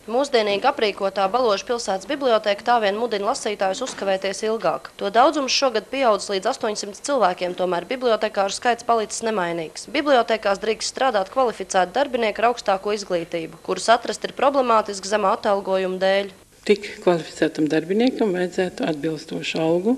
Mūsdienīgi aprīkotā Baložu pilsētas biblioteka tā vien mudina lasītājus uzkavēties ilgāk. To daudzums šogad pieaudzis līdz 800 cilvēkiem, tomēr bibliotekāru skaits palicis nemainīgs. Bibliotekās drīkst strādāt kvalificēti darbinieki ar augstāko izglītību, kurus atrast ir problemātiski zemā atalgojuma dēļ. Tik kvalificētam darbiniekam vajadzētu atbilstošu algu,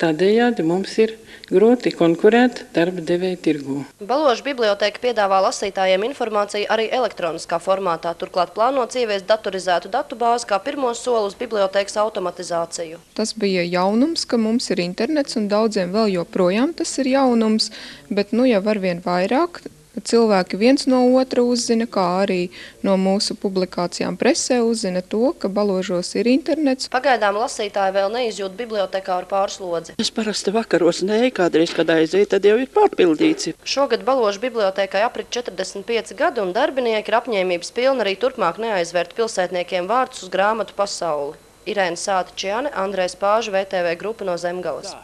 tādējādi mums ir grūti konkurēt darba devēja tirgū. Baložu biblioteka piedāvā lasītājiem informāciju arī elektroniskā formātā, turklāt plānots ieviest datorizētu datubāzi kā pirmo soli uz bibliotekas automatizāciju. Tas bija jaunums, ka mums ir internets un daudziem vēl joprojām tas ir jaunums, bet jau arvien vairāk cilvēki viens no otra uzzina, kā arī no mūsu publikācijām presē uzzina to, ka Baložos ir internets. Pagaidām lasītāji vēl neizjūt bibliotekāru pārslodzi. Es parasti vakaros kādreiz, kad aiziet, tad jau ir pārpildīts. Šogad Baložu bibliotekai aprit 45 gadi un darbinieki ir apņēmības pilni arī turpmāk neaizvērt pilsētniekiem vārdus uz grāmatu pasauli. Irēna Sāta-Čiane, Andrejs Pāža, VTV grupa no Zemgales.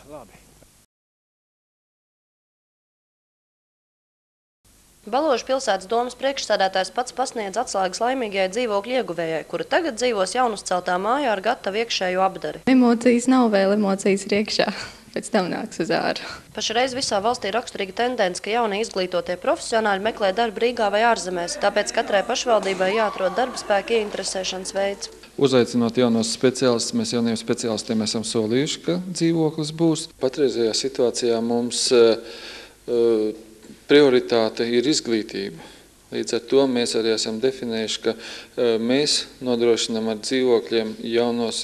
Baložu pilsētas domas priekšsēdētājs pats pasniedz atslēgas laimīgajai dzīvokļu ieguvējai, kura tagad dzīvos jaunuzceltā mājā ar gatavu iekšējo apdari. Emocijas nav vēl, emocijas ir iekšā, pēc tam nāks uz āru. Pašreiz visā valstī raksturīga tendence, ka jaunie izglītotie profesionāļi meklē darbu Rīgā vai ārzemēs, tāpēc katrai pašvaldībai jāatrod darba spēka ieinteresēšanas veids. Uzaicinot jaunos speciālistus, mēs jauniem speciālistiem esam solījuši, ka dzīvoklis būs. Patreizajā situācijā mums prioritāte ir izglītība. Līdz ar to mēs arī esam definējuši, ka mēs nodrošinām ar dzīvokļiem jaunos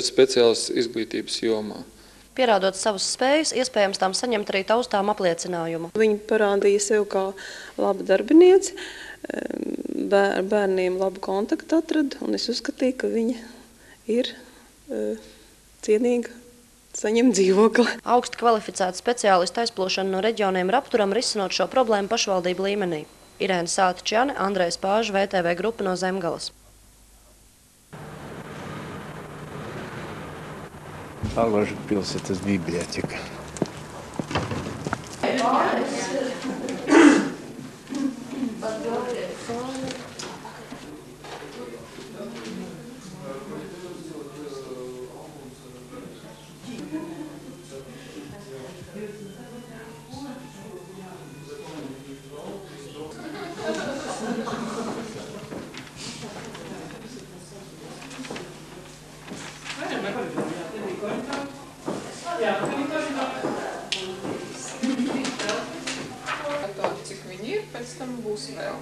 speciālistus izglītības jomā. Pierādot savas spējas, iespējams tām saņemt arī taustām apliecinājumu. Viņi parādīja sev kā laba darbinieci, bērniem labu kontaktu atrada, un es uzskatīju, ka viņa ir cienīga. Saņem dzīvokli. Augsti kvalificēta speciālista aizplūšana no reģioniem ir apturama risinot šo problēmu pašvaldību līmenī. Irēna Sāta-Čiane, Andrejs Pāža, VTV grupa no Zemgales. Baložu pilsētas biblioteka. Cik viņi ir, pēc tam būs vēl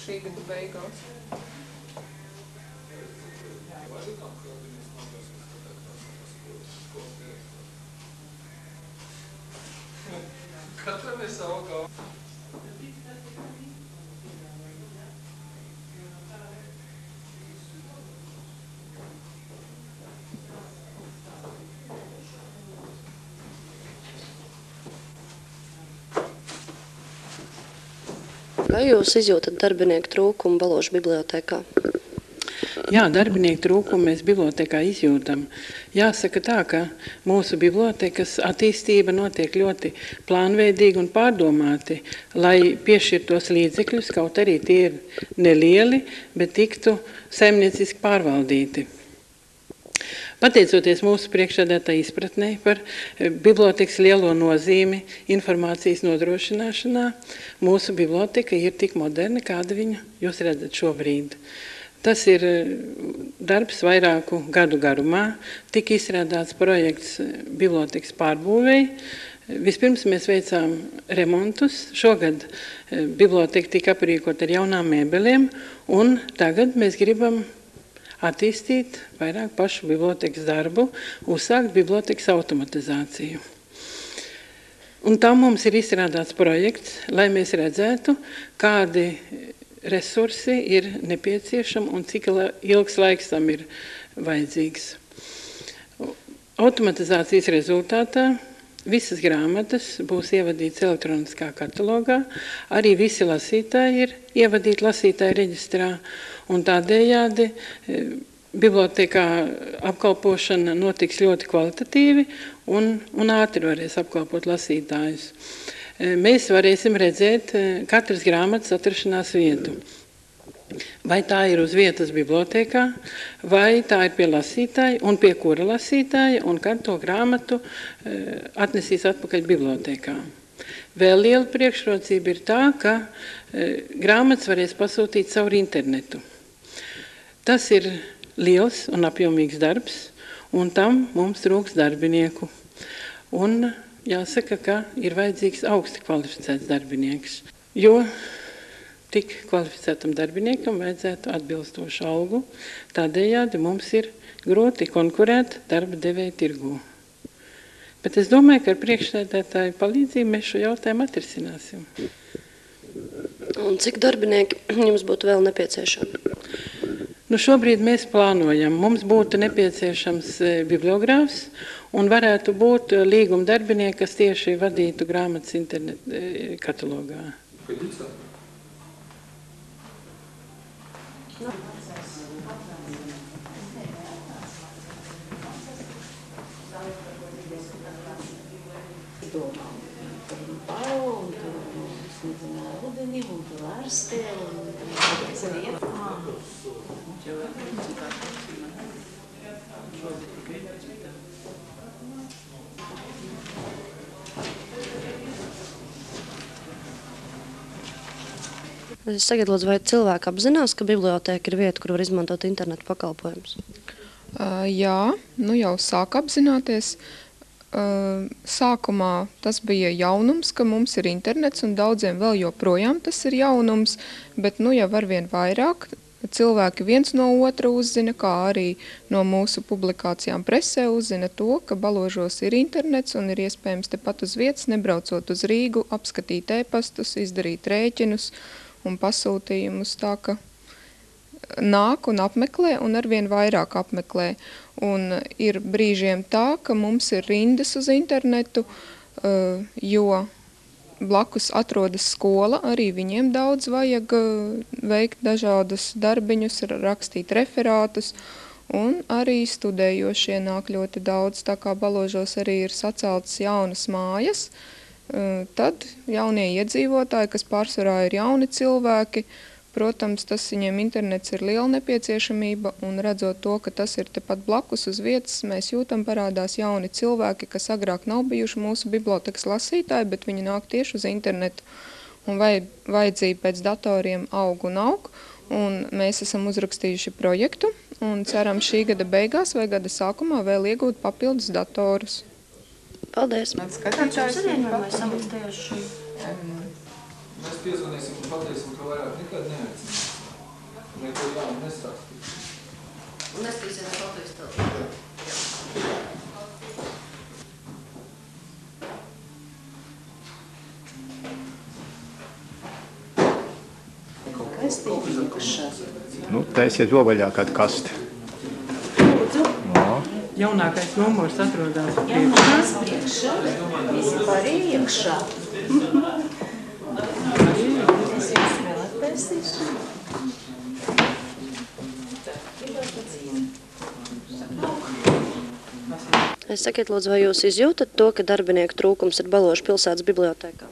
šī gada beigās. Katram ir savu galvu. Vai jūs izjūtat darbinieku trūkumu Baložu bibliotekā? Jā, darbinieku trūkumu mēs bibliotekā izjūtam. Jāsaka tā, ka mūsu bibliotekas attīstība notiek ļoti plānveidīgi un pārdomāti, lai piešķirtos līdzekļus, kaut arī tie ir nelieli, bet tiktu saimnieciski pārvaldīti. Pateicoties mūsu priekšsēdētāja izpratnē par bibliotekas lielo nozīmi informācijas nodrošināšanā, mūsu biblioteka ir tik moderna, kāda viņa jūs redzat šobrīd. Tas ir darbs vairāku gadu garumā, tika izstrādāts projekts bibliotekas pārbūvēji. Vispirms mēs veicām remontus, šogad biblioteka tika aprīkot ar jaunām mēbelēm, un tagad mēs gribam attīstīt vairāk pašu bibliotekas darbu, uzsākt bibliotekas automatizāciju. Un tam mums ir izstrādāts projekts, lai mēs redzētu, kādi resursi ir nepieciešami un cik ilgs laiks tam ir vajadzīgs. Automatizācijas rezultātā visas grāmatas būs ievadītas elektroniskā katalogā, arī visi lasītāji ir ievadīti lasītāju reģistrā, un tādējādi bibliotekā apkalpošana notiks ļoti kvalitatīvi un ātri varēs apkalpot lasītājus. Mēs varēsim redzēt katras grāmatas atrašanās vietu. Vai tā ir uz vietas bibliotēkā, vai tā ir pie lasītāja un pie kura lasītāja, un kad to grāmatu atnesīs atpakaļ bibliotēkā. Vēl liela priekšrocība ir tā, ka grāmatas varēs pasūtīt caur internetu. Tas ir liels un apjomīgs darbs, un tam mums trūks darbinieku. Un jāsaka, ka ir vajadzīgs augsti kvalificēts darbinieks, jo tik kvalificētam darbiniekam vajadzētu atbilstošu algu, tādējādi mums ir grūti konkurēt darba devēja tirgū. Bet es domāju, ka ar priekšsēdētāju palīdzību mēs šo jautājumu atrisināsim. Un cik darbinieki jums būtu vēl nepieciešami? Šobrīd mēs plānojam, mums būtu nepieciešams bibliogrāfs un varētu būt līguma darbinieki, kas tieši vadītu grāmatas internetu katalogā. Es tagad lūdzu, vai cilvēki apzinās, ka bibliotēka ir vieta, kur var izmantot internetu pakalpojumus? Jā, jau sāk apzināties. Sākumā tas bija jaunums, ka mums ir internets, un daudziem vēl joprojām tas ir jaunums, bet jau arvien vairāk cilvēki viens no otra uzzina, kā arī no mūsu publikācijām presē uzzina to, ka Baložos ir internets un ir iespējams tepat uz vietas, nebraucot uz Rīgu, apskatīt e-pastus, izdarīt rēķinus un pasūtījumus, tā ka nāk un apmeklē un arvien vairāk apmeklē. Un ir brīžiem tā, ka mums ir rindas uz internetu, jo blakus atrodas skola, arī viņiem daudz vajag veikt dažādus darbiņus, rakstīt referātus, un arī studējošie nāk ļoti daudz, tā kā Baložos arī ir saceltas jaunas mājas. Tad jaunie iedzīvotāji, kas pārsvarā ir jauni cilvēki, protams, tas viņiem internets ir liela nepieciešamība, un redzot to, ka tas ir tepat blakus uz vietas, mēs jūtam parādās jauni cilvēki, kas agrāk nav bijuši mūsu bibliotekas lasītāji, bet viņi nāk tieši uz internetu. Un vajadzība pēc datoriem aug un aug, un mēs esam uzrakstījuši projektu, un ceram šī gada beigās vai gada sākumā vēl iegūt papildus datorus. Paldies! Kāds jums savienojumais samakstījuši šī? Mēs piezvanīsim un pateiksim, ka vairāk nekad neaicinām. Neko jaunu nestāstīt. Nestīsiet ar Latvijas telefonu. Taisiet ovaļā kādu kasti. Jaunākais numurs atrodās priekšā. Visi pārējie iekšā. Es jums vēl atpēstīšu. Sakiet, lūdzu, vai jūs izjūtat to, ka darbinieku trūkums ir Baložu pilsētas bibliotēkā?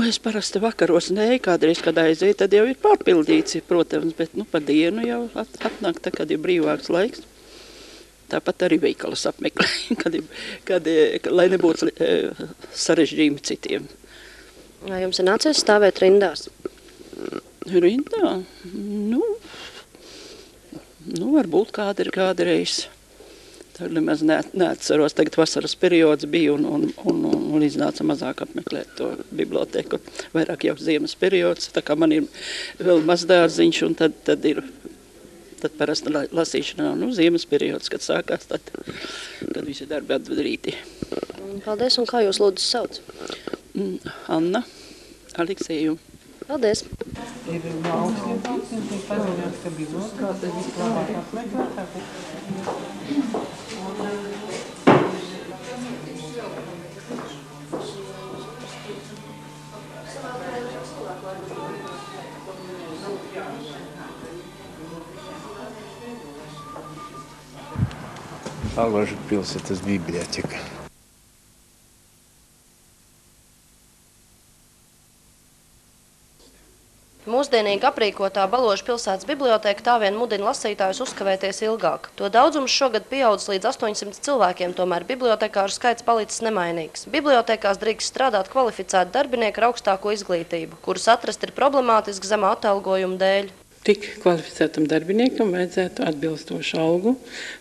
Es parasti vakaros kādreiz, kad aizēju, tad jau ir pārpildīts, protams, bet pa dienu jau atnāk, tā, kad ir brīvāks laiks. Tāpat arī veikalas apmeklēju, lai nebūtu sarežģījumi citiem. Vai jums ir nācies stāvēt rindās? Rindā? Varbūt kādreiz. Tā nemaz neatceros. Tagad vasaras periods bija un iznāca mazāk apmeklēt to biblioteku. Vairāk jau ziemas periods, tā kā man ir vēl mazdārziņš, un tad ir parasti lasīšanā, ziemas periods, kad sākās, kad visi darbi atdarīti. Paldies, un kā jūs lūdzu sauc? Anna Alekseju. Paldies. Ir augstiem paziņots, ka bibliotekā ir vislabāk apmeklētāji. Baložu pilsētas biblioteka. Mūsdienīgi aprīkotā Baložu pilsētas biblioteka tā vien mudina lasītājus uzkavēties ilgāk. To daudzums šogad pieaudzis līdz 800 cilvēkiem, tomēr bibliotekāru skaits palicis nemainīgs. Bibliotekās drīkst strādāt kvalificēti darbinieki ar augstāko izglītību, kurus atrast ir problemātiski zemā atalgojuma dēļ. Tik kvalificētam darbiniekam vajadzētu atbilstošu algu,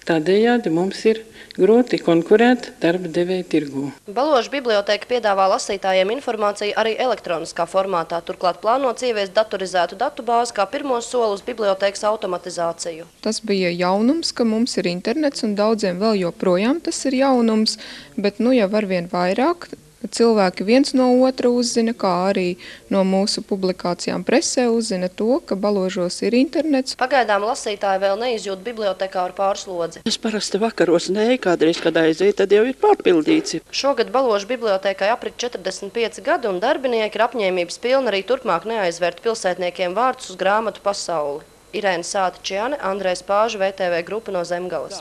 tādējādi mums ir grūti konkurēt darba devēja tirgū. Baložu biblioteka piedāvā lasītājiem informāciju arī elektroniskā formātā, turklāt plānots ieviest datorizētu datubāzi kā pirmo soli uz bibliotekas automatizāciju. Tas bija jaunums, ka mums ir internets un daudziem vēl joprojām tas ir jaunums, bet jau arvien vairāk cilvēki viens no otra uzzina, kā arī no mūsu publikācijām presē uzzina to, ka Baložos ir internets. Pagaidām lasītāji vēl neizjūt bibliotekāru pārslodzi. Es parasti vakaros kādreiz, kad aiziet, tad jau ir pārpildīts. Šogad Baložu bibliotekai aprit 45 gadi un darbinieki ir apņēmības pilni arī turpmāk neaizvērt pilsētniekiem vārdus uz grāmatu pasauli. Irēna Sāta-Čiane, Andrejs Pāža, VTV grupa no Zemgales.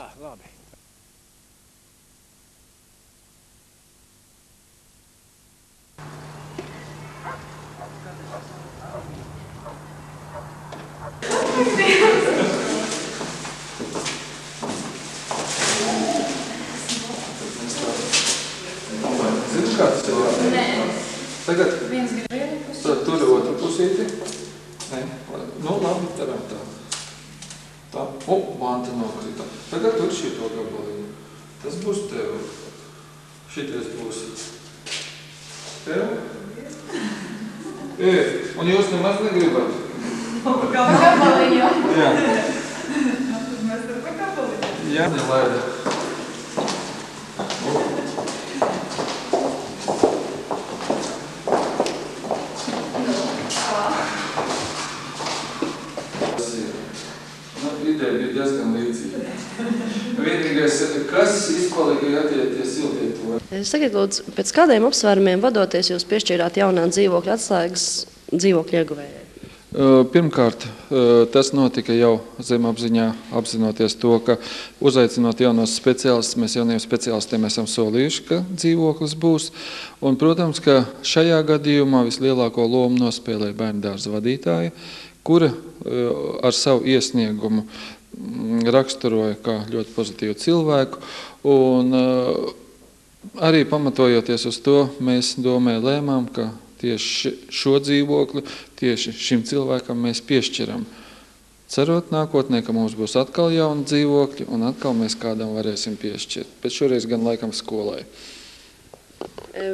Zini, kāds tev ir? Nē. Tagad tur otru pusīti. Nē. Nu, labi, taram tā. Tā. Vanta nokrita. Tagad tur šito gabaliņu. Tas būs tev. Šities būs tev. Un jūs nemaz negribat? Gabaliņu. Jā. Jā, nelaida. Ideja bija diezgan līdzīga. Vienīgais, kas izpalika, ja tie siltieto? Sakiet, lūdzu, pēc kādiem apsvērumiem vadoties jūs piešķīrāt jaunā dzīvokļa atslēgas dzīvokļa ieguvējai? Pirmkārt, tas notika jau zemapziņā, apzinoties to, ka uzaicinot jaunos speciālistus, mēs jauniem speciālistiem esam solījuši, ka dzīvoklis būs. Un, protams, ka šajā gadījumā vislielāko lomu nospēlēja bērndārza vadītāja, kura ar savu iesniegumu raksturoja kā ļoti pozitīvu cilvēku. Un arī pamatojoties uz to, mēs domē lēmām, ka tieši šo dzīvokli, tieši šim cilvēkam mēs piešķiram. Cerot nākotnē, ka mums būs atkal jauni dzīvokļi un atkal mēs kādam varēsim piešķirt. Bet šoreiz gan laikam skolai.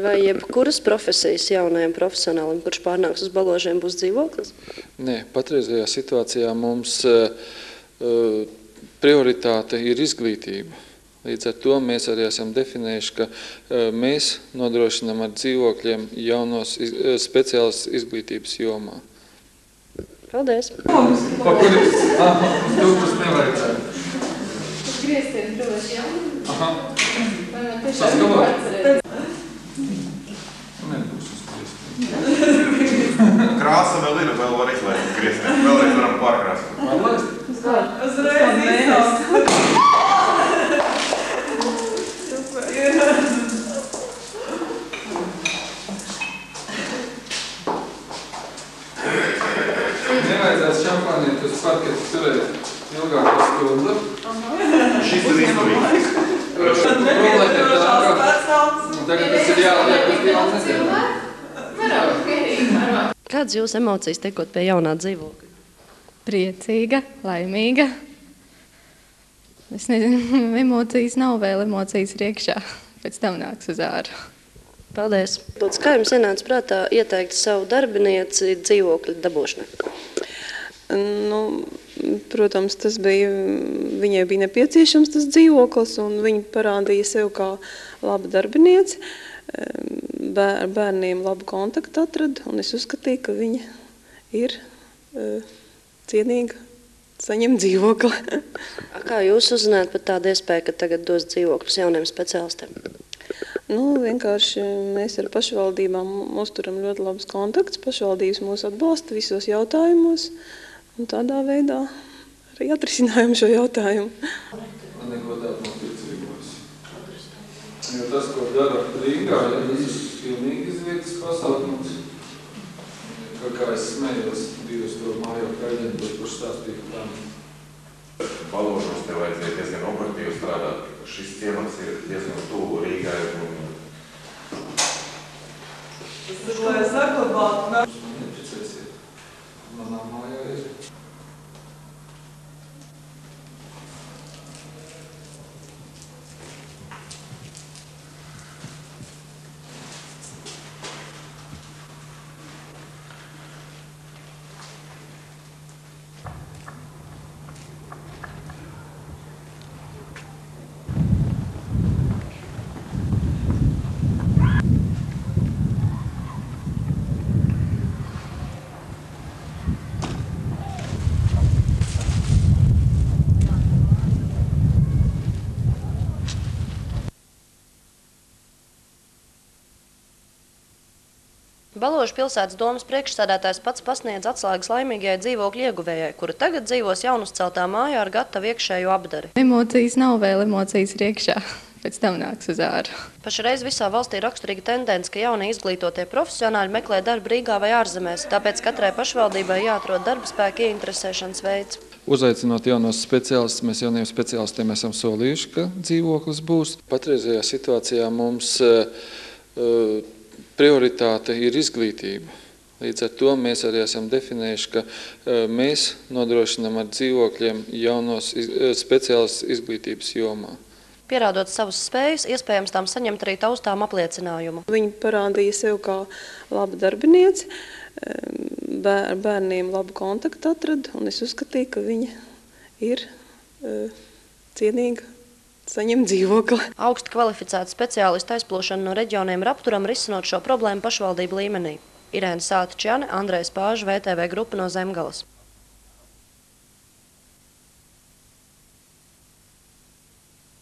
Vai jebkuras profesijas jaunajam profesionālim, kurš pārnāks uz Baložiem, būs dzīvoklis? Nē, patreizajā situācijā mums prioritāte ir izglītība. Līdz ar to mēs arī esam definējuši, ka mēs nodrošinām ar dzīvokļiem jaunos speciālas izglītības jomā. Paldies! Pakuris! Tūkus nevajadzētu. Griezties droši, jā? Aha. Tas galvā? Nebūs uz griezties. Krāsa vēl ir, vēl var izlaist griezties. Vēlreiz varam pārkrāsot. Pārlaist? Uzreiz izlaist. Nevajadzētu šampānīt uz parketu turēt ilgāku stundu. Šis ir izdevīgs. Problēma ir tā, ka tagad tas ir jāliek uz divu nedēļu. Kādas jūsu emocijas tiekot pie jaunā dzīvokļa? Priecīga, laimīga. Es nezinu, emocijas nav vēl, emocijas ir iekšā. Pēc tam nāks uz āru. Paldies. Lūdzu, kā jums ienāca prātā ieteikt savu darbinieci dzīvokļa dabūšanai? Protams, viņai bija nepieciešams tas dzīvoklis, un viņa parādīja sev kā laba darbinieci. Bērniem labu kontaktu atrada, un es uzskatīju, ka viņa ir cienīga saņemt dzīvokli. Kā jūs uzzināt par tādu iespēju, ka tagad dos dzīvokļus jauniem speciālistiem? Vienkārši mēs ar pašvaldībām uzturam ļoti labus kontaktus. Pašvaldības mūs atbalsta visos jautājumos, un tādā veidā arī atrisinājām šo jautājumu. Man neko tādu nav piedzīvojis. Jo tas, ko dara Rīgā, tas ir pilnīgi izvietas pasākums. Kā es smējos, divas to mājokļu aģentūru, kurš stāstīja par tām. Balūžos te vajadzēja diezgan operatīvi strādāt. Šis ciemats ir diezgan tuvu Rīgai un... Tas ir, lai saglabātu. Man neticēsiet. Manā mājā ir. Balodžu pilsētas domas priekšsēdētājs pats pasniedz atslēgas laimīgajai dzīvokļu ieguvējai, kura tagad dzīvos jaunuzceltā mājā ar gatavu iekšēju apdari. Emocijas nav vēl, emocijas ir iekšā, pēc tam nāks uz āru. Pašreiz visā valstī raksturīga tendence, ka jaunie izglītotie profesionāļi meklē darbu Rīgā vai ārzemēs, tāpēc katrai pašvaldībai jāatrod darba spēka ieinteresēšanas veids. Uzaicinot jaunos speciālistus, mēs jauniem speciālistiem esam solījuši, ka dzīvoklis būs. Patreizajā situācijā mums prioritāte ir izglītība. Līdz ar to mēs arī esam definējuši, ka mēs nodrošinām ar dzīvokļiem jaunos speciālistus izglītības jomā. Pierādot savas spējas, iespējams tām saņemt arī taustām apliecinājumu. Viņi parādīja sev kā laba darbinieci, bērniem labu kontaktu atrada, un es uzskatīju, ka viņa ir cienīga saņemt dzīvokli. Augsti kvalificēta speciālista aizplūšana no reģioniem ir apturama risinot šo problēmu pašvaldību līmenī. Irēna Sātičjane, Andrejs Pāža, VTV grupa no Zemgalas.